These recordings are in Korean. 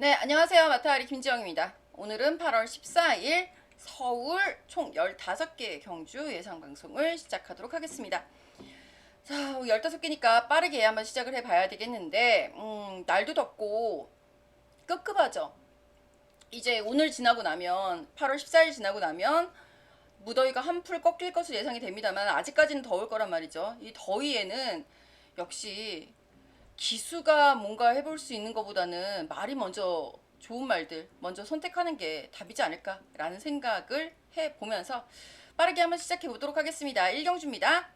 네, 안녕하세요. 마타리 김지영입니다. 오늘은 8월 14일 서울 총 15개의 경주 예상방송을 시작하도록 하겠습니다. 자, 15개니까 빠르게 한번 시작을 해봐야 되겠는데, 날도 덥고 끄급하죠. 이제 오늘 지나고 나면, 8월 14일 지나고 나면, 무더위가 한풀 꺾일 것으로 예상이 됩니다만, 아직까지는 더울 거란 말이죠. 이 더위에는 역시 기수가 뭔가 해볼 수 있는 것보다는 말이 먼저 좋은 말들 먼저 선택하는 게 답이지 않을까라는 생각을 해보면서 빠르게 한번 시작해 보도록 하겠습니다. 1경주입니다.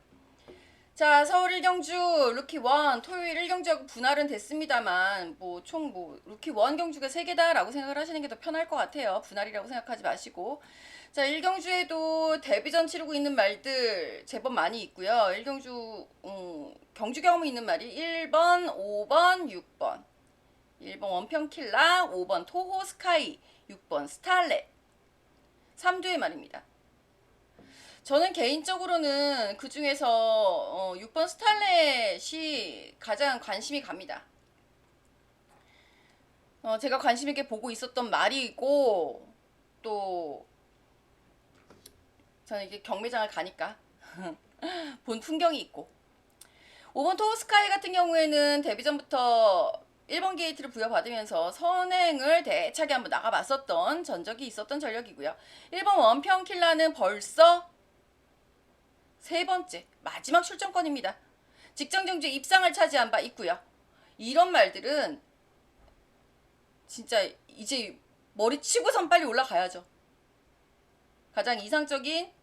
자, 서울 1경주 루키 1 토요일 1경주하고 분할은 됐습니다만 총 루키 1 경주가 3개다라고 생각을 하시는 게 더 편할 것 같아요. 분할이라고 생각하지 마시고, 자, 1경주에도 데뷔전 치르고 있는 말들 제법 많이 있고요. 1경주 경주 경험이 있는 말이 1번, 5번, 6번. 1번 원평킬라, 5번 토호 스카이, 6번 스타렛. 3두의 말입니다. 저는 개인적으로는 그 중에서 6번 스탈렛이 가장 관심이 갑니다. 제가 관심 있게 보고 있었던 말이고, 또 저는 이게 경매장을 가니까 본 풍경이 있고, 5번 토스카이 같은 경우에는 데뷔 전부터 1번 게이트를 부여받으면서 선행을 대차게 한번 나가봤었던 전적이 있었던 전력이고요. 1번 원평킬라는 벌써 3번째 마지막 출전권입니다. 직전 경주에 입상을 차지한 바 있고요. 이런 말들은 진짜 이제 머리 치고선 빨리 올라가야죠. 가장 이상적인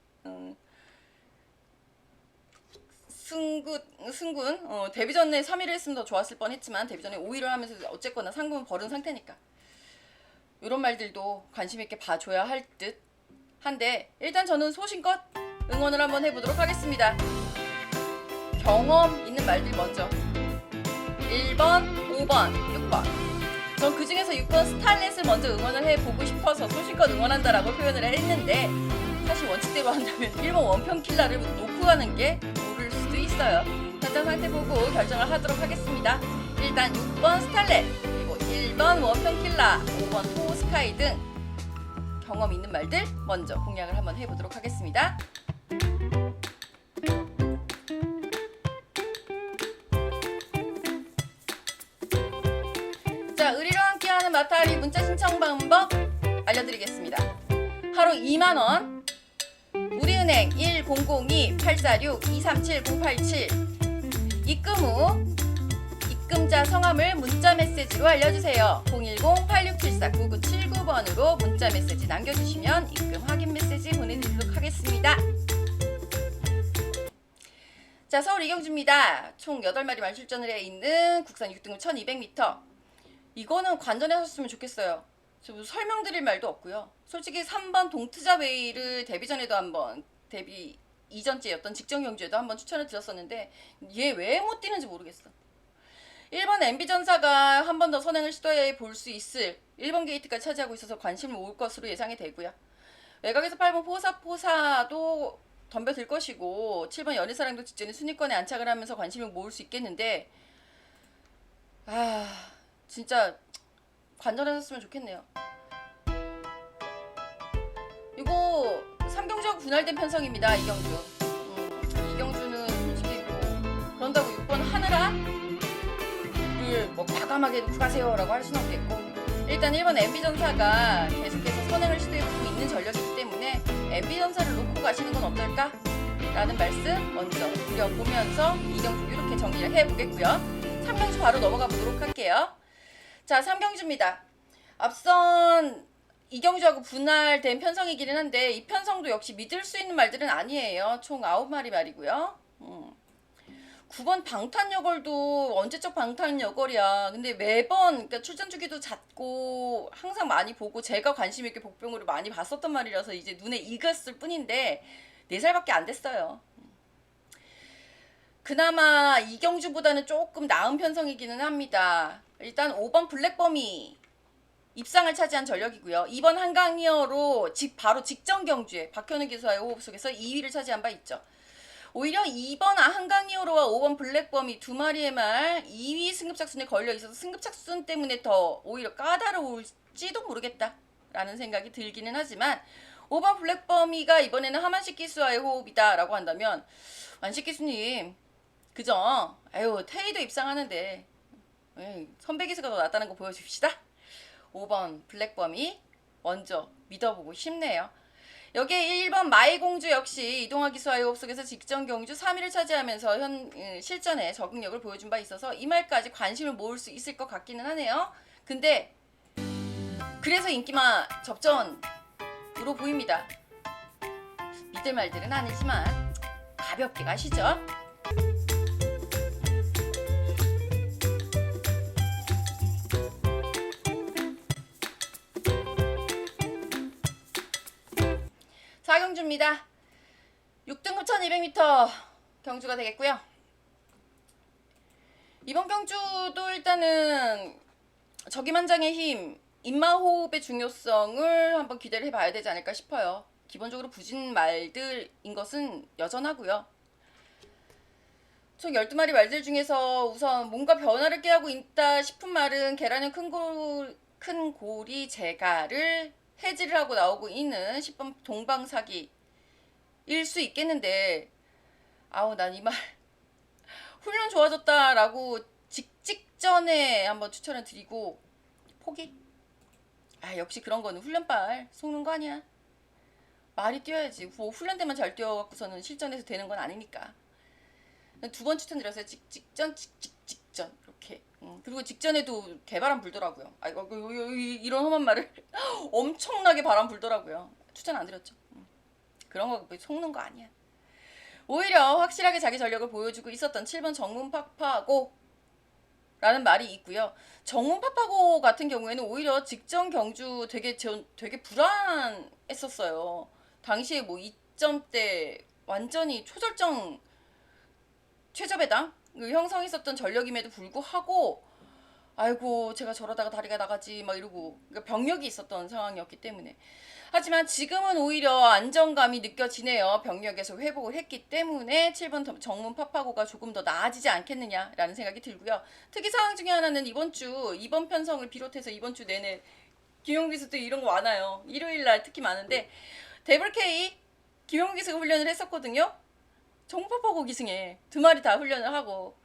승군 데뷔전에 3위를 했으면 더 좋았을 뻔했지만 데뷔전에 5위를 하면서 어쨌거나 상금은 벌은 상태니까 이런 말들도 관심 있게 봐줘야 할 듯 한데, 일단 저는 소신껏 응원을 한번 해보도록 하겠습니다. 경험 있는 말들 먼저 1번, 5번, 6번. 전 그 중에서 6번 스탈렛을 먼저 응원을 해보고 싶어서 소신껏 응원한다라고 표현을 했는데, 사실 원칙대로 한다면 1번 원평킬라를 놓고 가는 게 옳을 수도 있어요. 현장 상태 보고 결정을 하도록 하겠습니다. 일단 6번 스탈렛, 그리고 1번 원평킬라, 5번 토스카이 등 경험 있는 말들 먼저 공략을 한번 해보도록 하겠습니다. 자, 의리로 함께하는 마타리 문자 신청 방법 알려드리겠습니다. 하루 2만원, 우리은행 1002-846-237-087, 입금 후 입금자 성함을 문자 메시지로 알려주세요. 010-8674-9979번으로 문자 메시지 남겨주시면 입금 확인 메시지 보내드리도록 하겠습니다. 자, 서울 이경주입니다. 총 8마리 말출전을 해 있는 국산 6등급 1200m. 이거는 관전하셨으면 좋겠어요. 설명드릴 말도 없고요. 솔직히 3번 동트자 웨이를 데뷔 전에도 한번, 데뷔 이전째였던 직전 경주에도 한번 추천을 드렸었는데 얘 왜 못 뛰는지 모르겠어. 1번 MB전사가 한 번 더 선행을 시도해 볼 수 있을 1번 게이트까지 차지하고 있어서 관심을 모을 것으로 예상이 되고요. 외곽에서 8번 포사도 덤벼들 것이고, 7번 연희사랑도 직전에 순위권에 안착을 하면서 관심을 모을 수 있겠는데, 진짜 관전하셨으면 좋겠네요. 이거 3경주하고 분할된 편성입니다. 이경주. 이경주는 솔직히 그런다고 6번 하느라를 과감하게 놓고 가세요 라고 할 수는 없겠고, 일단 1번 MB전사가 계속해서 선행을 시도해보고 있는 전력이기 때문에 MB전사를 놓고 가시는 건 어떨까? 라는 말씀 먼저 드려보면서 이경주 이렇게 정리를 해보겠고요. 3경주 바로 넘어가 보도록 할게요. 자, 3경주입니다. 앞선 2경주하고 분할된 편성이기는 한데 이 편성도 역시 믿을 수 있는 말들은 아니에요. 총 9마리 말이고요. 9번 방탄여걸도 언제적 방탄여걸이야. 근데 매번 그러니까 출전 주기도 잦고 항상 많이 보고 제가 관심 있게 복병으로 많이 봤었던 말이라서 이제 눈에 익었을 뿐인데 4살밖에 안 됐어요. 그나마 이경주보다는 조금 나은 편성이기는 합니다. 일단 5번 블랙범이 입상을 차지한 전력이고요. 2번 한강이어로 바로 직전 경주에 박현우 기수와의 호흡 속에서 2위를 차지한 바 있죠. 오히려 2번 한강이오로와 5번 블랙범이 두 마리의 말 2위 승급착순에 걸려 있어서 승급착순 때문에 더 오히려 까다로울지도 모르겠다 라는 생각이 들기는 하지만 5번 블랙범이가 이번에는 하만식 기수와의 호흡이다 라고 한다면 완식 기수님 그죠? 아유 테이도 입상하는데 선배 기수가 더 낫다는 거 보여줍시다. 5번 블랙범이 먼저 믿어보고 싶네요. 여기에 1번 마이공주 역시 이동화 기수와의 호흡 속에서 직전 경주 3위를 차지하면서 실전에 적응력을 보여준 바 있어서 이 말까지 관심을 모을 수 있을 것 같기는 하네요. 근데 그래서 인기마 접전으로 보입니다. 믿을 말들은 아니지만 가볍게 가시죠. 경주입니다. 6등급 1200m 경주가 되겠고요. 이번 경주도 일단은 저기만장의 힘, 입마호흡의 중요성을 한번 기대를 해봐야 되지 않을까 싶어요. 기본적으로 부진 말들인 것은 여전하고요. 총 12마리 말들 중에서 우선 뭔가 변화를 꾀하고 있다 싶은 말은 계란형 큰 고리 제가를 해지를 하고 나오고 있는 10번 동방사기일 수 있겠는데 아우 난 이 말 훈련 좋아졌다라고 직전에 한번 추천을 드리고 포기? 아 역시 그런 거는 훈련발 속는 거 아니야. 말이 뛰어야지. 뭐 훈련 때만 잘 뛰어갖고서는 실전에서 되는 건 아니니까. 두 번 추천드렸어요. 직전 이렇게. 그리고 직전에도 개바람 불더라고요. 아 이런 험한 말을 엄청나게 바람 불더라고요. 추천 안 드렸죠. 그런 거 속는 거 아니야. 오히려 확실하게 자기 전력을 보여주고 있었던 7번 정문파파고 라는 말이 있고요. 정문파파고 같은 경우에는 오히려 직전 경주 되게 불안했었어요. 당시에 뭐 2점대 완전히 초절정 최저배당 형성했었던 전력임에도 불구하고 아이고 제가 저러다가 다리가 나가지 막 이러고 그러니까 병력이 있었던 상황이었기 때문에 하지만 지금은 오히려 안정감이 느껴지네요. 병력에서 회복을 했기 때문에 7번 정문 파파고가 조금 더 나아지지 않겠느냐라는 생각이 들고요. 특이사항 중에 하나는 이번 편성을 비롯해서 이번 주 내내 김용기수도 이런 거 많아요. 일요일날 특히 많은데 데블K 김용기수가 훈련을 했었거든요. 정파파고 기승에 두 마리 다 훈련을 하고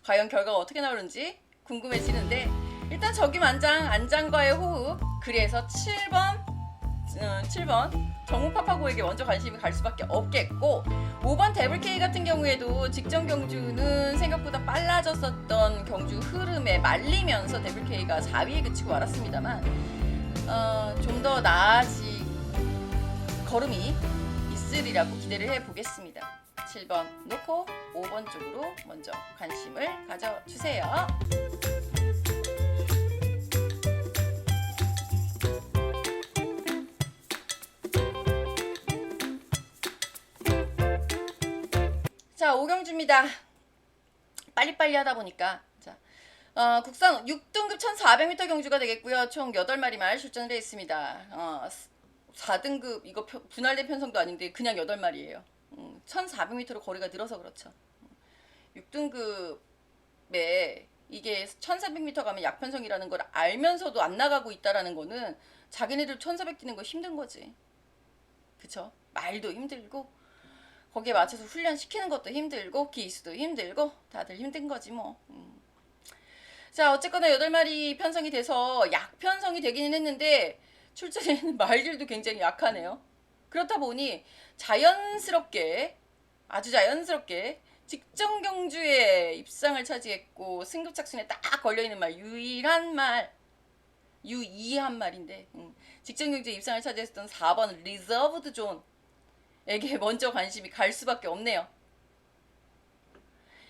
과연 결과가 어떻게 나오는지 궁금해지는데 일단 저기만장 안장과의 호흡 그래서 7번 정문파파고에게 먼저 관심이 갈 수밖에 없겠고 5번 데블K 같은 경우에도 직전 경주는 생각보다 빨라졌었던 경주 흐름에 말리면서 데블K가 4위에 그치고 말았습니다만 좀 더 나아지 걸음이 있으리라고 기대를 해보겠습니다. 7번 놓고 5번 쪽으로 먼저 관심을 가져주세요. 자, 5경주입니다. 빨리빨리 하다 보니까 자, 국산 6등급 1400m 경주가 되겠고요. 총 8마리 말 출전을 해 있습니다. 4등급 이거 분할된 편성도 아닌데 그냥 8마리예요. 1400m로 거리가 늘어서 그렇죠. 6등급에 이게 1400m 가면 약편성이라는 걸 알면서도 안 나가고 있다라는 거는 자기네들 1400 뛰는 거 힘든 거지. 그쵸? 말도 힘들고 거기에 맞춰서 훈련시키는 것도 힘들고 기수도 힘들고 다들 힘든 거지 뭐. 자 어쨌거나 8마리 편성이 돼서 약편성이 되기는 했는데 출전에는 말들도 굉장히 약하네요. 그렇다 보니 아주 자연스럽게 직전 경주에 입상을 차지했고 승급착순에 딱 걸려있는 말 유일한 말인데 직전 경주에 입상을 차지했던 4번 리저브드 존에게 먼저 관심이 갈 수밖에 없네요.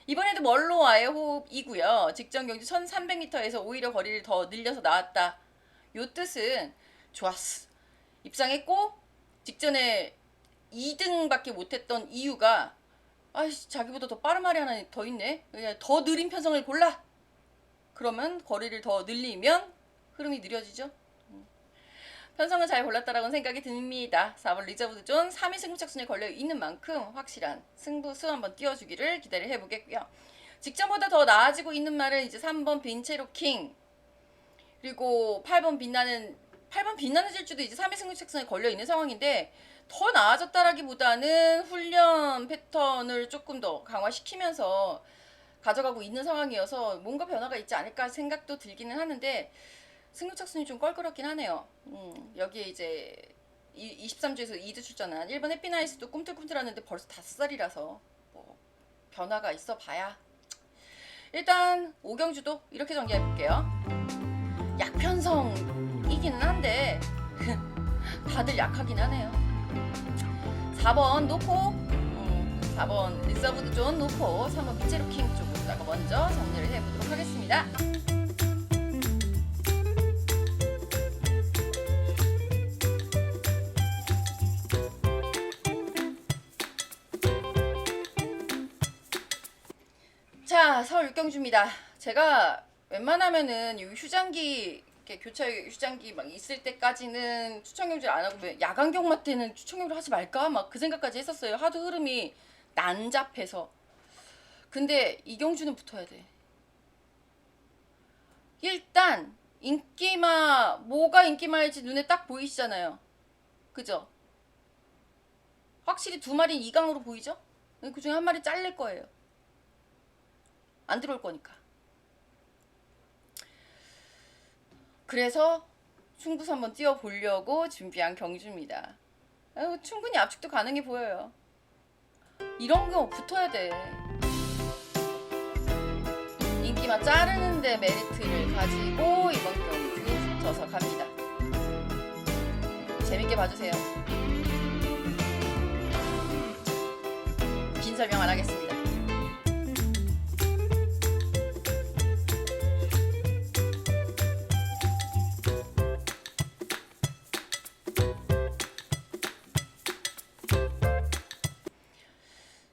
이번에도 멀로와의 호흡이고요. 직전 경주 1300m에서 오히려 거리를 더 늘려서 나왔다. 요 뜻은 좋았어. 입상했고 직전에 2등밖에 못했던 이유가 아이씨 자기보다 더 빠른 말이 하나 더 있네. 더 느린 편성을 골라. 그러면 거리를 더 늘리면 흐름이 느려지죠. 편성은 잘 골랐다라고 생각이 듭니다. 4번 리저브드 존 3위 승부착순에 걸려있는 만큼 확실한 승부수 한번 띄워주기를 기대를 해보겠고요. 직전보다 더 나아지고 있는 말은 이제 3번 빈체로 킹, 그리고 8번 빛나는 질주도 이제 3위 승부착순에 걸려있는 상황인데, 더 나아졌다라기보다는 훈련 패턴을 조금 더 강화시키면서 가져가고 있는 상황이어서 뭔가 변화가 있지 않을까 생각도 들기는 하는데, 승부착순이 좀 껄끄럽긴 하네요. 여기에 이제 23주에서 2주 출전한 1번 해피나이스도 꿈틀꿈틀하는데 벌써 5살이라서 뭐 변화가 있어 봐야. 일단 오경주도 이렇게 정리해볼게요. 약편성이기는 한데 다들 약하긴 하네요. 4번 노포, 4번 리서브드 존 노포, 3번 빈체로 킹 쪽으로다가 먼저 정리를 해보도록 하겠습니다. 자, 서울 육경주입니다. 제가 웬만하면은 이 휴장기, 이렇게 교체 휴장기 막 있을 때까지는 추천 경주를 안 하고 야간 경마 때는 추천 경주를 하지 말까 막 그 생각까지 했었어요. 하도 흐름이 난잡해서. 근데 이 경주는 붙어야 돼. 일단 인기마, 뭐가 인기마일지 눈에 딱 보이시잖아요. 그죠? 확실히 두 마리 2강으로 보이죠? 그 중에 한 마리 잘릴 거예요. 안 들어올 거니까. 그래서 승부수 한번 띄워보려고 준비한 경주입니다. 충분히 압축도 가능해 보여요. 이런 거 붙어야 돼. 인기만 자르는데 메리트를 가지고 이번 경주 붙어서 갑니다. 재밌게 봐주세요. 긴 설명 안 하겠습니다.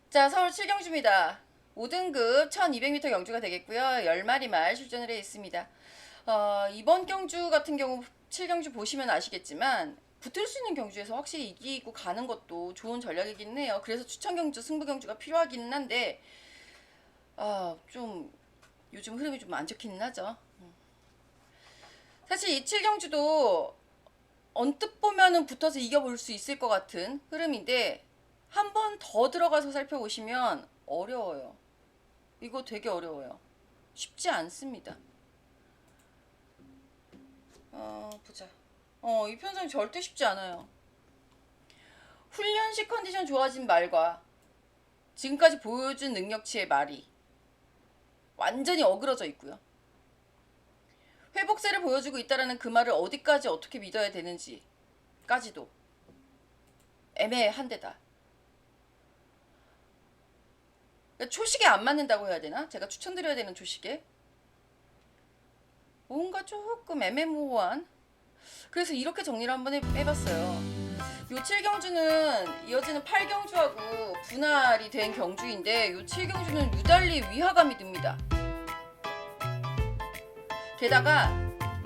자, 서울 7경주입니다. 5등급 1200m 경주가 되겠고요. 10마리 말 출전을 해 있습니다. 이번 경주 같은 경우 7경주 보시면 아시겠지만 붙을 수 있는 경주에서 확실히 이기고 가는 것도 좋은 전략이긴 해요. 그래서 추천 경주, 승부 경주가 필요하기는 한데 좀 요즘 흐름이 좀 안 좋기는 하죠. 사실 이 7경주도 언뜻 보면은 붙어서 이겨볼 수 있을 것 같은 흐름인데 한 번 더 들어가서 살펴보시면 어려워요. 이거 되게 어려워요. 쉽지 않습니다. 보자. 이 편성 절대 쉽지 않아요. 훈련식 컨디션 좋아진 말과 지금까지 보여준 능력치의 말이 완전히 어그러져 있고요. 회복세를 보여주고 있다라는 그 말을 어디까지 어떻게 믿어야 되는지까지도 애매한 데다. 초식에 안 맞는다고 해야 되나? 제가 추천드려야 되는 초식에 뭔가 조금 애매모호한, 그래서 이렇게 정리를 한번 해봤어요. 요 7경주는 이어지는 8경주하고 분할이 된 경주인데 요 7경주는 유달리 위화감이 듭니다. 게다가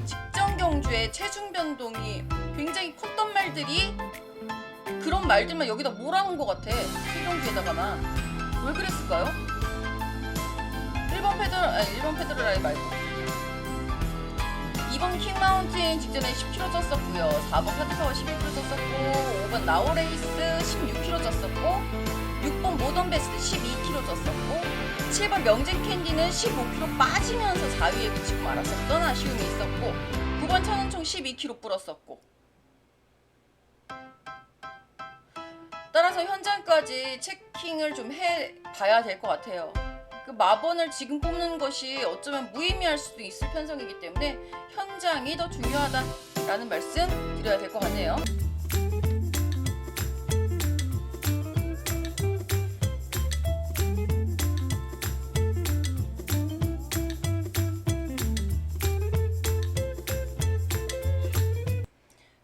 직전 경주의 체중 변동이 굉장히 컸던 말들이 그런 말들만 여기다 몰아놓은 것 같아. 7경주에다가만. 왜 그랬을까요? 1번 페더럴 말고 2번 킹마운틴 직전에 10kg 쪘었고요. 4번 카드파워 11kg 쪘었고, 5번 나우레이스 16kg 쪘었고, 6번 모던베스트 12kg 쪘었고, 7번 명쟁캔디는 15kg 빠지면서 4위에 그치고 말았었던 아쉬움이 있었고, 9번 천은총 12kg 불었었고, 따라서 현장까지 체킹을 좀 해봐야 될 것 같아요. 그 마번을 지금 뽑는 것이 어쩌면 무의미할 수도 있을 편성이기 때문에 현장이 더 중요하다라는 말씀 드려야 될 것 같네요.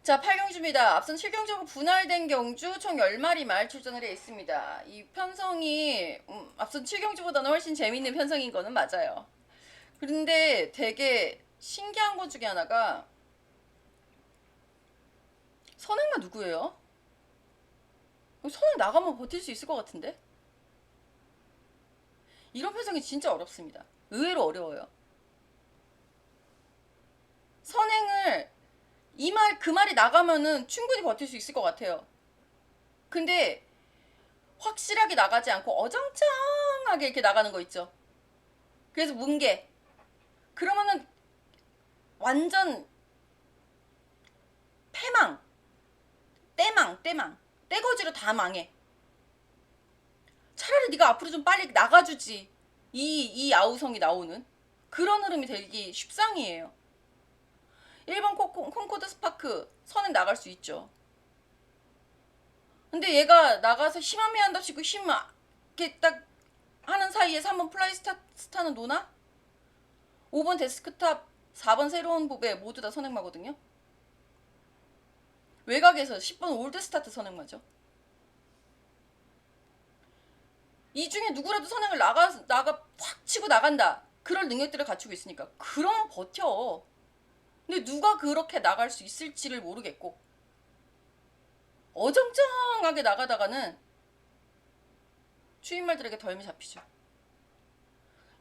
자, 8경주입니다. 앞선 7경주하고 분할된 경주 총 10마리 말 출전을 해 있습니다. 이 편성이 앞선 7경주보다는 훨씬 재밌는 편성인 거는 맞아요. 그런데 되게 신기한 것 중에 하나가 선행만 누구예요? 선행 나가면 버틸 수 있을 것 같은데? 이런 편성이 진짜 어렵습니다. 의외로 어려워요. 선행을 그 말이 나가면은 충분히 버틸 수 있을 것 같아요. 근데 확실하게 나가지 않고 어정쩡하게 이렇게 나가는 거 있죠. 그래서 뭉개. 그러면은 완전 패망, 떼망, 떼거지로 다 망해. 차라리 네가 앞으로 좀 빨리 나가주지. 이 아우성이 나오는 그런 흐름이 되기 쉽상이에요. 1번 콩코드 스파크 선행 나갈 수 있죠. 근데 얘가 나가서 힘한 매한답시고 힘 이렇게 딱 하는 사이에 3번 플라이 스타는 노나? 5번 데스크탑, 4번 새로운 부배 모두 다 선행마거든요. 외곽에서 10번 올드 스타트 선행마죠. 이 중에 누구라도 선행을 확 치고 나간다. 그럴 능력들을 갖추고 있으니까. 그럼 버텨. 근데 누가 그렇게 나갈 수 있을지를 모르겠고 어정쩡하게 나가다가는 추임말들에게 덜미 잡히죠.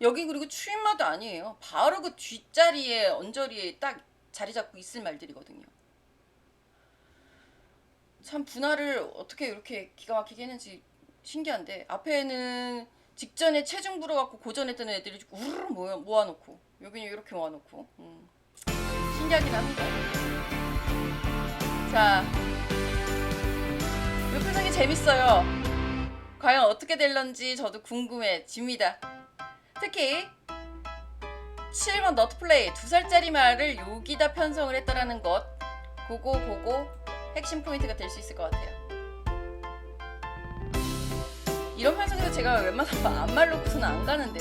여기 그리고 추임말도 아니에요. 바로 그 뒷자리에 언저리에 딱 자리 잡고 있을 말들이거든요. 참 분할을 어떻게 이렇게 기가 막히게 했는지 신기한데 앞에는 직전에 체중 불어갖고 고전했던 애들이 우르르 모아놓고 여기는 이렇게 모아놓고 신기하긴 합니다. 자, 이 표정이 재밌어요. 과연 어떻게 될런지 저도 궁금해집니다. 특히 7번 너트플레이 2살짜리 말을 여기다 편성을 했다라는 것 그거 핵심 포인트가 될 수 있을 것 같아요. 이런 편성에서 제가 웬만하면 안말 놓고서는 안 가는데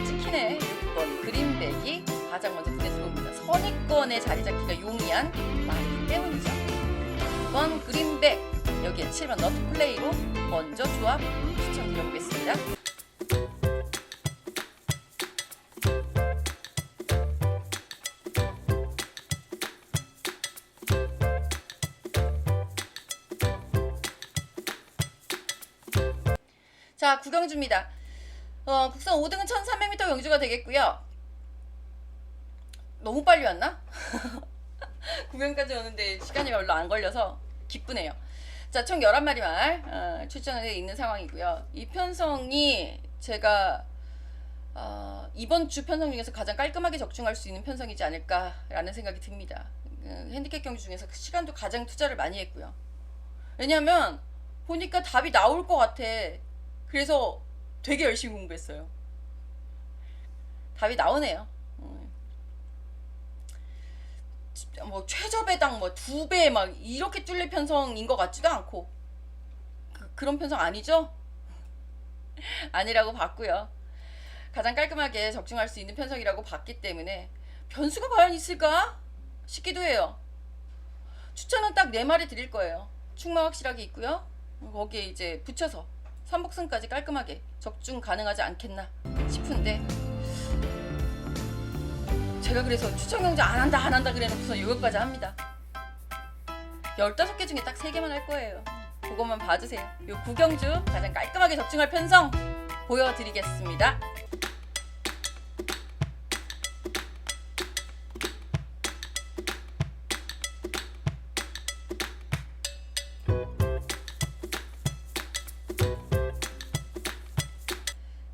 찍히네. 6번 그린백이 가장 먼저 눈에 들어옵니다. 선입권에 자리 잡기가 용이한 말이기 때문이죠. 6번 그린백 여기에 7번 너트플레이로 먼저 조합 추천드려보겠습니다. 자, 구경주입니다. 국선 5등은 1300m 경주가 되겠고요. 너무 빨리 왔나? 구경까지 오는데 시간이 별로 안 걸려서 기쁘네요. 자, 총 11마리 말 출전해 있는 상황이고요. 이 편성이 제가 이번 주 편성 중에서 가장 깔끔하게 적중할 수 있는 편성이지 않을까라는 생각이 듭니다. 핸디캡 경주 중에서 시간도 가장 투자를 많이 했고요. 왜냐면 보니까 답이 나올 것 같아. 그래서 되게 열심히 공부했어요. 답이 나오네요. 뭐 최저배당 뭐 2배 막 이렇게 뚫릴 편성인 것 같지도 않고 그런 편성 아니죠? 아니라고 봤고요. 가장 깔끔하게 적중할 수 있는 편성이라고 봤기 때문에 변수가 과연 있을까 싶기도 해요. 추천은 딱 4마리 드릴 거예요. 충마 확실하게 있고요. 거기에 이제 붙여서 삼복승까지 깔끔하게 적중 가능하지 않겠나 싶은데 제가 그래서 추천 경주 안 한다 그래놓고서 이것까지 합니다. 15개 중에 딱 3개만 할 거예요. 그것만 봐주세요. 요 구경주 가장 깔끔하게 적중할 편성 보여드리겠습니다.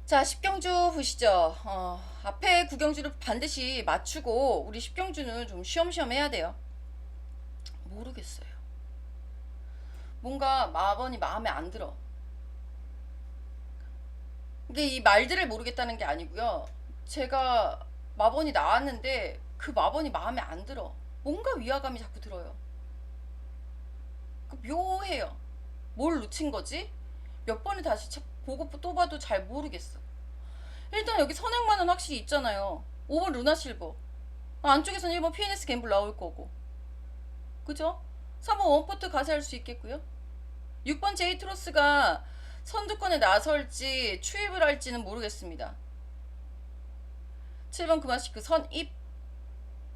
자, 10경주 보시죠. 앞에 9경주를 반드시 맞추고 우리 10경주는 좀 쉬엄쉬엄 해야 돼요. 모르겠어요. 뭔가 마번이 마음에 안 들어. 이게 이 말들을 모르겠다는 게 아니고요. 제가 마번이 나왔는데 그 마번이 마음에 안 들어. 뭔가 위화감이 자꾸 들어요. 묘해요. 뭘 놓친 거지? 몇 번을 다시 보고 또 봐도 잘 모르겠어. 일단 여기 선행만은 확실히 있잖아요. 5번 루나실버 안쪽에서는 1번 PNS 갬블 나올 거고 그죠? 3번 원포트 가세할 수 있겠고요. 6번 제이트로스가 선두권에 나설지 추입을 할지는 모르겠습니다. 7번 그마시크 선입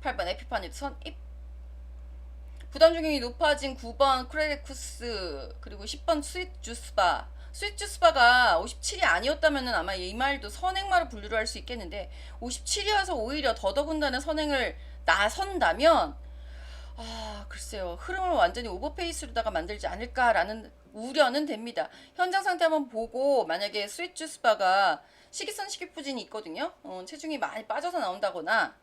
8번 에피파니도 선입 구단 중용이 높아진 9번 크레레쿠스 그리고 10번 스윗주스바. 스윗주스바가 57이 아니었다면 아마 이 말도 선행마로 분류를 할 수 있겠는데 57이어서 오히려 더더군다나 선행을 나선다면 글쎄요. 흐름을 완전히 오버페이스로다가 만들지 않을까라는 우려는 됩니다. 현장 상태 한번 보고 만약에 스윗주스바가 식이선 식이부진이 있거든요. 체중이 많이 빠져서 나온다거나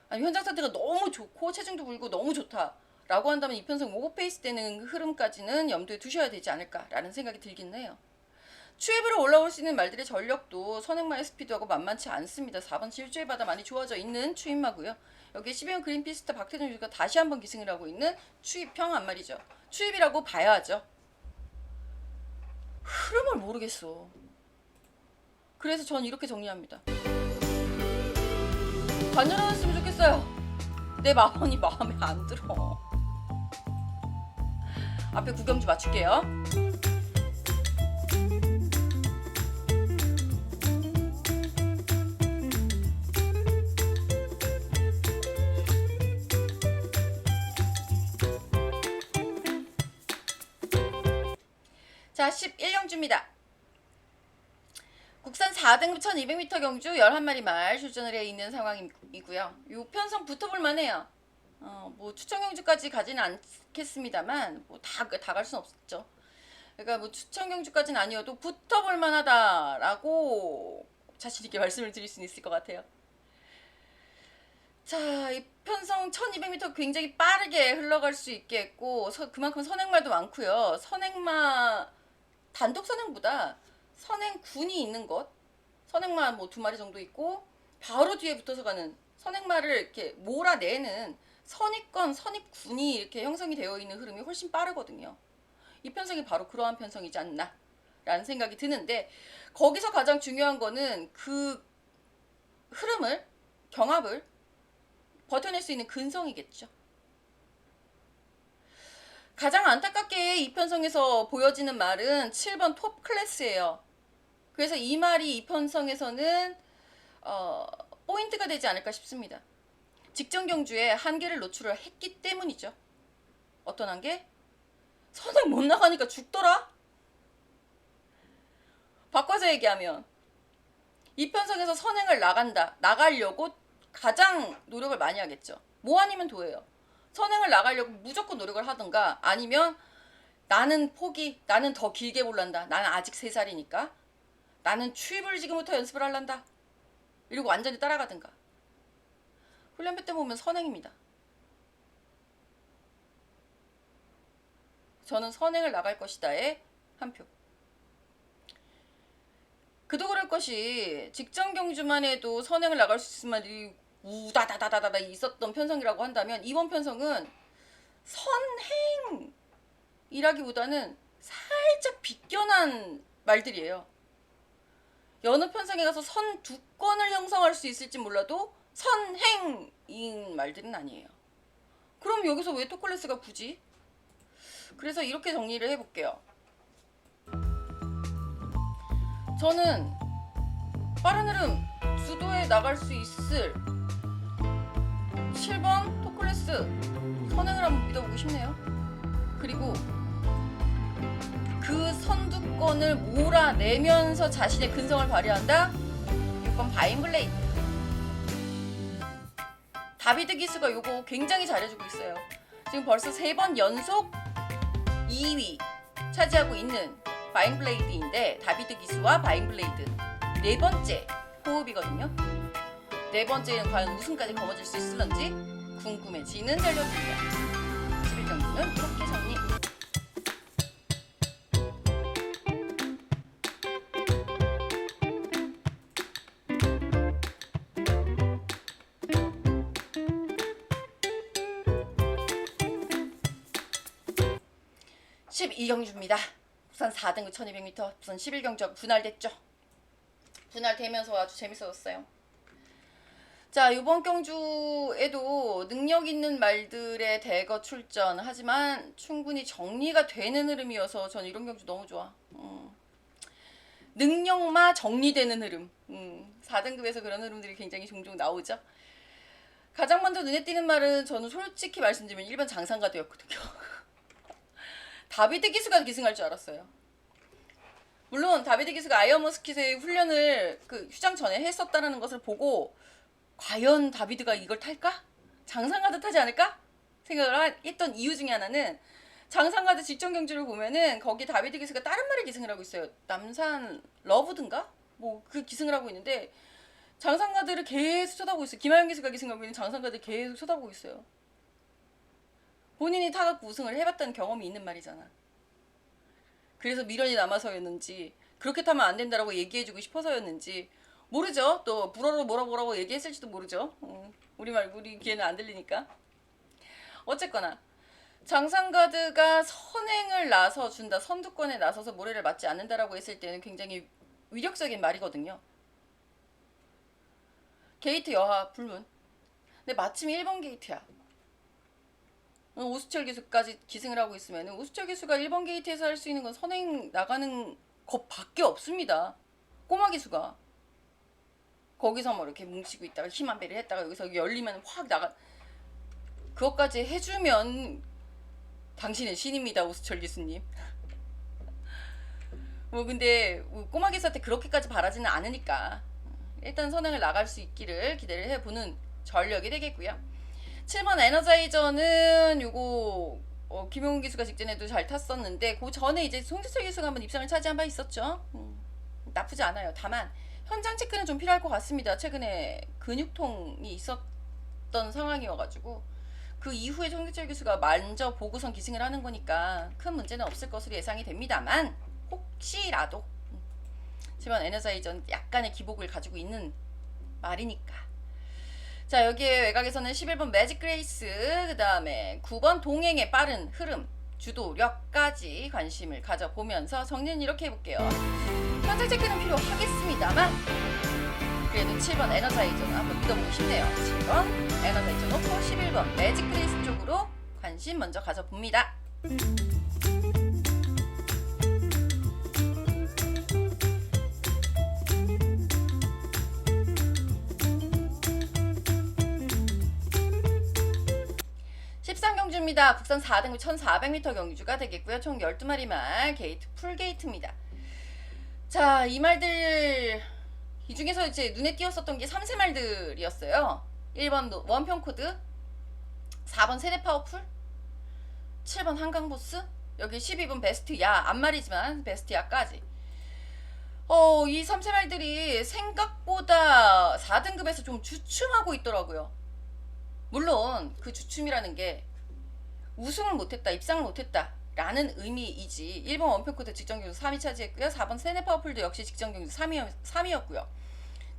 아니 현장 상태가 너무 좋고 체중도 불고 너무 좋다. 라고 한다면 이편성 오버페이스 되는 흐름까지는 염두에 두셔야 되지 않을까라는 생각이 들긴 해요. 추입으로 올라올 수 있는 말들의 전력도 선행마의 스피드하고 만만치 않습니다. 4번 실주에바다 많이 좋아져 있는 추입마고요. 여기에 12번 그린피스트 박태준 선수가 다시 한번 기승을 하고 있는 추입형 한 말이죠. 추입이라고 봐야죠. 흐름을 모르겠어. 그래서 전 이렇게 정리합니다. 관전하셨으면 좋겠어요. 내 마음이 마음에 안 들어. 앞에 구경주 맞출게요. 자, 11경주입니다. 국산 4등급 1200m 경주 11마리 말 출전을 해 있는 상황이고요. 요 편성 붙어볼만 해요. 뭐 추천 경주까지 가지는 않겠습니다만 뭐 다 갈 순 없죠. 그러니까 뭐 추천 경주까지는 아니어도 붙어볼 만하다라고 자신 있게 말씀을 드릴 수는 있을 것 같아요. 자, 이 편성 1200m 굉장히 빠르게 흘러갈 수 있겠고 그만큼 선행말도 많고요. 선행마 단독 선행보다 선행군이 있는 것, 선행마 뭐 2마리 정도 있고 바로 뒤에 붙어서 가는 선행마를 이렇게 몰아내는 선입권, 선입군이 이렇게 형성이 되어 있는 흐름이 훨씬 빠르거든요. 이 편성이 바로 그러한 편성이지 않나 라는 생각이 드는데 거기서 가장 중요한 거는 그 흐름을, 경합을 버텨낼 수 있는 근성이겠죠. 가장 안타깝게 이 편성에서 보여지는 말은 7번 톱 클래스예요. 그래서 이 말이 이 편성에서는 포인트가 되지 않을까 싶습니다. 직전 경주에 한계를 노출을 했기 때문이죠. 어떤 한계? 선행 못 나가니까 죽더라? 바꿔서 얘기하면 이 편성에서 선행을 나가려고 가장 노력을 많이 하겠죠. 뭐 아니면 도예요. 선행을 나가려고 무조건 노력을 하든가 아니면 나는 포기, 나는 더 길게 볼란다. 나는 아직 3살이니까. 나는 추입을 지금부터 연습을 할란다. 이러고 완전히 따라가든가. 훈련표 때 보면 선행입니다. 저는 선행을 나갈 것이다에 한 표. 그도 그럴 것이 직전 경주만 해도 선행을 나갈 수 있을 말이 우다다다다다 있었던 편성이라고 한다면 이번 편성은 선행이라기보다는 살짝 비껴난 말들이에요. 여느 편성에 가서 선 2건을 형성할 수 있을지 몰라도 선행인 말들은 아니에요. 그럼 여기서 왜 토클래스가 굳이? 그래서 이렇게 정리를 해볼게요. 저는 빠른 흐름 주도에 나갈 수 있을 7번 토클래스 선행을 한번 믿어보고 싶네요. 그리고 그 선두권을 몰아내면서 자신의 근성을 발휘한다. 6번 바인블레이드. 다비드 기수가 요거 굉장히 잘해주고 있어요. 지금 벌써 3번 연속 2위 차지하고 있는 바인블레이드인데 다비드 기수와 바인블레이드 4번째 호흡이거든요. 4번째는 과연 우승까지 거머쥘 수 있을런지 궁금해지는 전력입니다. 11경기는 이렇게 정리. (12경주입니다) 부산 4등급 1200m 부산 11경주가 분할됐죠. 분할되면서 아주 재밌어졌어요. 자, 이번 경주에도 능력 있는 말들의 대거 출전. 하지만 충분히 정리가 되는 흐름이어서 전 이런 경주 너무 좋아. 능력마 정리되는 흐름. 4등급에서 그런 흐름들이 굉장히 종종 나오죠. 가장 먼저 눈에 띄는 말은 저는 솔직히 말씀드리면 1번 장상가드였거든요. 다비드 기수가 기승할 줄 알았어요. 물론 다비드 기수가 아이언 머스킷의 훈련을 그 휴장 전에 했었다는 것을 보고 과연 다비드가 이걸 탈까? 장상가드 타지 않을까? 생각을 했던 이유 중에 하나는 장상가드 직전 경주를 보면은 거기 다비드 기수가 다른 말에 기승을 하고 있어요. 남산 러브든가? 뭐 그 기승을 하고 있는데 장상가드를 계속 쳐다보고 있어요. 김하영 기수가 기승하고 있는 장상가드를 계속 쳐다보고 있어요. 본인이 타갖고 우승을 해봤다는 경험이 있는 말이잖아. 그래서 미련이 남아서였는지 그렇게 타면 안 된다라고 얘기해주고 싶어서였는지 모르죠. 또 불어로 뭐라고 얘기했을지도 모르죠. 우리 귀에는 안 들리니까. 어쨌거나 장상가드가 선행을 나서준다, 선두권에 나서서 모래를 맞지 않는다라고 했을 때는 굉장히 위력적인 말이거든요. 게이트 여하 불문. 근데 마침 1번 게이트야. 오수철 기수까지 기승을 하고 있으면 오수철 기수가 1번 게이트에서 할 수 있는 건 선행 나가는 것밖에 없습니다. 꼬마 기수가 거기서 뭐 이렇게 뭉치고 있다가 힘 한 배를 했다가 여기서 열리면 확 나가. 그것까지 해주면 당신은 신입니다, 오수철 기수님. 뭐 근데 꼬마 기수한테 그렇게까지 바라지는 않으니까 일단 선행을 나갈 수 있기를 기대를 해보는 전력이 되겠고요. 7번 에너자이저는 요거 김용훈 기수가 직전에도 잘 탔었는데 그 전에 이제 송지철 기수가 한번 입상을 차지한 바 있었죠. 나쁘지 않아요. 다만 현장 체크는 좀 필요할 것 같습니다. 최근에 근육통이 있었던 상황이어가지고 그 이후에 송지철 기수가 먼저 보고선 기승을 하는 거니까 큰 문제는 없을 것으로 예상이 됩니다만 혹시라도 7번 에너자이저는 약간의 기복을 가지고 있는 말이니까. 자, 여기에 외곽에서는 11번 매직 그레이스, 그 다음에 9번 동행의 빠른 흐름, 주도력까지 관심을 가져보면서 정리는 이렇게 해볼게요. 현장 체크는 필요하겠습니다만 그래도 7번 에너자이저는 한번 믿어보고 싶네요. 7번 에너자이저 놓고 11번 매직 그레이스 쪽으로 관심 먼저 가져봅니다. 13경주입니다. 국산 4등급 1400m 경주가 되겠고요. 총 12마리 말 게이트 풀게이트입니다. 자, 이 말들 이 중에서 이제 눈에 띄었었던 게 3세 말들이었어요. 1번 원평 코드, 4번 세대 파워풀, 7번 한강보스, 여기 12번 베스트야, 앞말이지만 베스트야까지. 이 3세 말들이 생각보다 4등급에서 좀 주춤하고 있더라고요. 물론 그 주춤이라는 게 우승을 못했다, 입상을 못했다 라는 의미이지. 1번 원평코드 직전경주 3위 차지했고요. 4번 세네 파워풀도 역시 직전경주 3위였고요.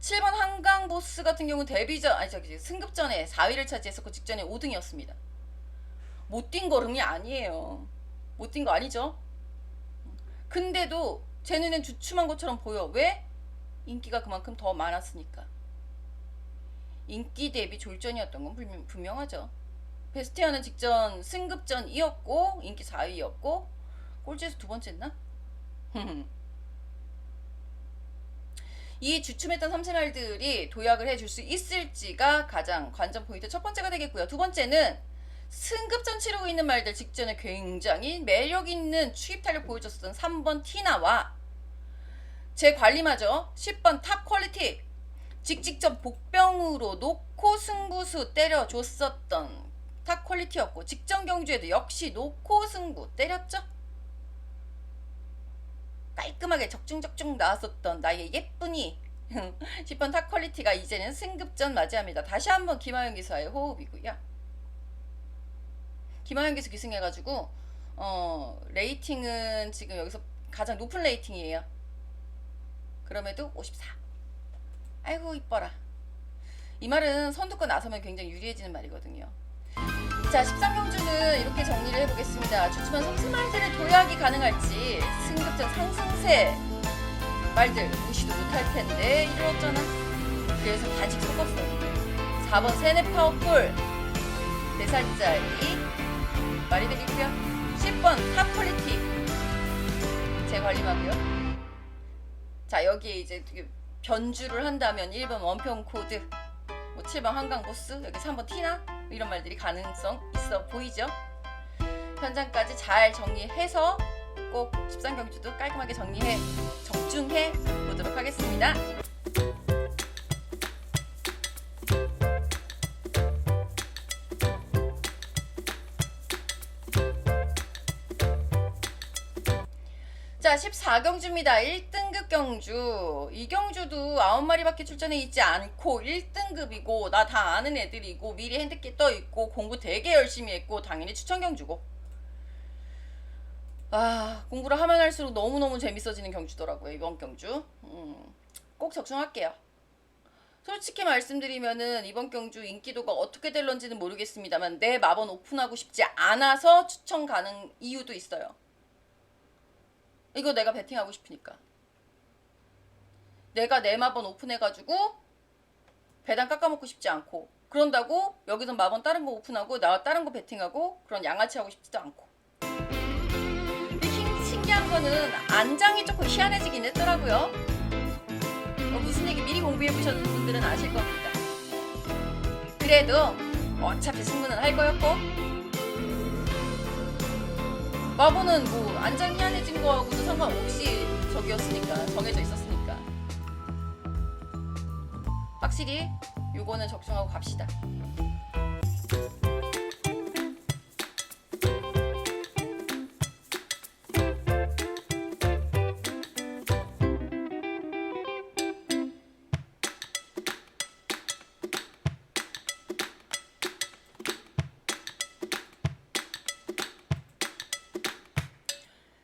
7번 한강보스 같은 경우는 승급전에 4위를 차지했었고 직전에 5등이었습니다. 못 뛴 걸음이 아니에요. 못 뛴 거 아니죠? 근데도 제 눈엔 주춤한 것처럼 보여. 왜? 인기가 그만큼 더 많았으니까. 인기 대비 졸전이었던 건 분명하죠. 베스티아는 직전 승급전이었고 인기 4위였고 꼴찌에서 두 번째였나? 이 주춤했던 3세 말들이 도약을 해줄 수 있을지가 가장 관전 포인트 첫 번째가 되겠고요. 두 번째는 승급전 치르고 있는 말들 직전에 굉장히 매력있는 추입 탄력 보여줬었던 3번 티나와 제 관리마저 10번 탑 퀄리티 직전 복병으로 놓고 승부수 때려줬었던 탑 퀄리티였고 직전 경주에도 역시 놓고 승부 때렸죠. 깔끔하게 적중적중 나왔었던 나의 예쁜이 10번 탑 퀄리티가 이제는 승급전 맞이합니다. 다시 한번 김하영 기수와의 호흡이고요. 김하영 기수 기승해가지고 레이팅은 지금 여기서 가장 높은 레이팅이에요. 그럼에도 54. 아이고 이뻐라. 이 말은 선두권 나서면 굉장히 유리해지는 말이거든요. 자, 13경주는 이렇게 정리를 해보겠습니다. 주춤한 3세 말들의 도약이 가능할지 승급전 상승세 말들 무시도 못할 텐데 이루었잖아. 그래서 반씩 섞었어요. 4번 세네 파워풀 4살짜리 말이 되겠고요. 10번 탑 퀄리티 제 관리마고요. 자, 여기에 이제 변주를 한다면 1번 원평 코드, 뭐 7번 한강보스, 여기 3번 티나 이런 말들이 가능성 있어 보이죠? 현장까지 잘 정리해서 꼭 13경주도 깔끔하게 정중해 보도록 하겠습니다. 자, 14경주입니다. 1등급 경주. 이 경주도 9마리밖에 출전해 있지 않고 1등급이고 나 다 아는 애들이고 미리 핸드캡 떠있고 공부 되게 열심히 했고 당연히 추천 경주고. 공부를 하면 할수록 너무너무 재밌어지는 경주더라고요. 이번 경주. 꼭 적중할게요. 솔직히 말씀드리면은 이번 경주 인기도가 어떻게 될런지는 모르겠습니다만 내 마번 오픈하고 싶지 않아서 추천 가는 이유도 있어요. 이거 내가 베팅하고 싶으니까. 내가 내 마번 오픈해가지고 배당 깎아먹고 싶지 않고 그런다고 여기서 마번 다른 거 오픈하고 나 다른 거 베팅하고 그런 양아치 하고 싶지도 않고. 근데 신기한 거는 안장이 조금 희한해지긴 했더라고요. 무슨 얘기 미리 공부해보셨는 분들은 아실 겁니다. 그래도 어차피 승부는 할 거였고 마보는 뭐 안장 희한해진 거하고도 상관없이 저기였으니까 정해져 있었으니까 확실히 요거는 적중하고 갑시다.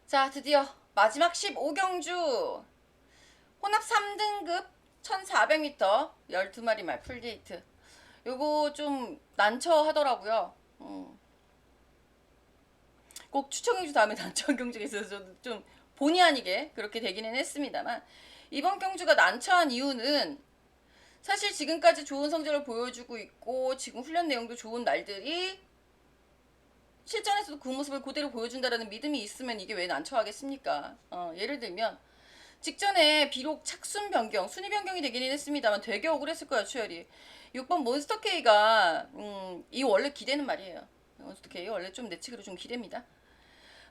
자, 드디어 마지막 15경주 혼합 3등급 1400m 12마리 말 풀게이트. 요거 좀 난처 하더라고요. 꼭 추천경주 다음에 난처한 경주가 있어서 저도 좀 본의 아니게 그렇게 되기는 했습니다만 이번 경주가 난처한 이유는 사실 지금까지 좋은 성적을 보여주고 있고 지금 훈련 내용도 좋은 날들이 실전에서도 그 모습을 그대로 보여준다라는 믿음이 있으면 이게 왜 난처하겠습니까? 예를 들면 직전에 비록 착순 변경, 순위 변경이 되기는 했습니다만 되게 억울했을 거야, 추열이. 6번 몬스터 K가 이 원래 기대는 말이에요. 몬스터 K 원래 좀 내치기로 좀 기대입니다.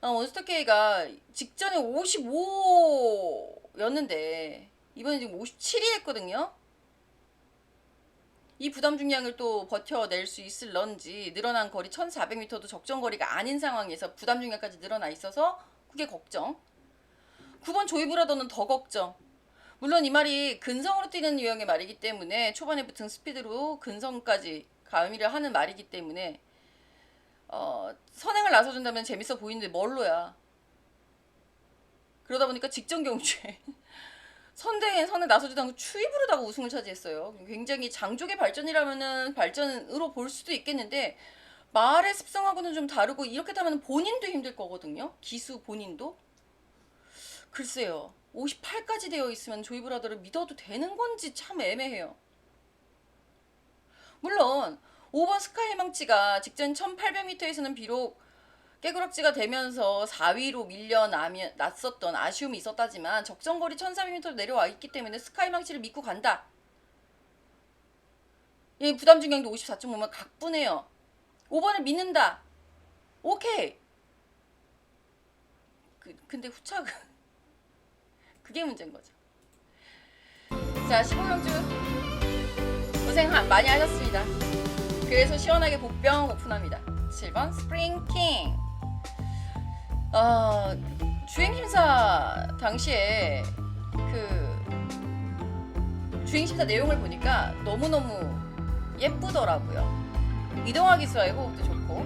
몬스터 K가 직전에 55였는데 이번에 지금 57이 했거든요. 이 부담 중량을 또 버텨낼 수 있을런지 늘어난 거리 1400m도 적정 거리가 아닌 상황에서 부담 중량까지 늘어나 있어서 그게 걱정. 9번 조이브라더는 더 걱정. 물론 이 말이 근성으로 뛰는 유형의 말이기 때문에 초반에 붙은 스피드로 근성까지 가미를 하는 말이기 때문에 선행을 나서준다면 재밌어 보이는데 뭘로야. 그러다 보니까 직전 경주에 선대에 나서지도 않고 추이부르다가 우승을 차지했어요. 굉장히 장족의 발전이라면은 발전으로 볼 수도 있겠는데 말의 습성하고는 좀 다르고 이렇게 타면 본인도 힘들 거거든요. 기수 본인도. 글쎄요. 58까지 되어 있으면 조이브라더를 믿어도 되는 건지 참 애매해요. 물론 5번 스카이망치가 직전 1800m에서는 비록 깨구락지가 되면서 4위로 밀려났었던 아쉬움이 있었다지만 적정거리 1400m로 내려와 있기 때문에 스카이망치를 믿고 간다. 예, 부담 중량도 54.5면 각분해요. 5번을 믿는다. 오케이. 근데 후차가 그게 문제인 거죠. 자, 15경주 고생 많이 하셨습니다. 그래서 시원하게 복병 오픈합니다. 7번 스프링킹. 주행심사 당시에 주행심사 내용을 보니까 너무너무 예쁘더라고요. 이동화 기수와의 호흡도 좋고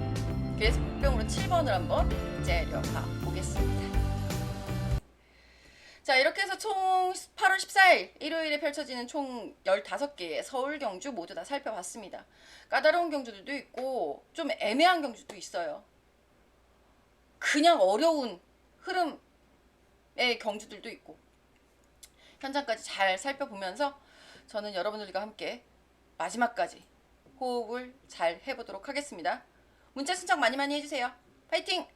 그래서 복병으로 7번을 한번 째려가 보겠습니다. 자, 이렇게 해서 총 8월 14일 일요일에 펼쳐지는 총 15개의 서울 경주 모두 다 살펴봤습니다. 까다로운 경주들도 있고 좀 애매한 경주도 있어요. 그냥 어려운 흐름의 경주들도 있고 현장까지 잘 살펴보면서 저는 여러분들과 함께 마지막까지 호흡을 잘 해보도록 하겠습니다. 문자 신청 많이 해주세요. 파이팅!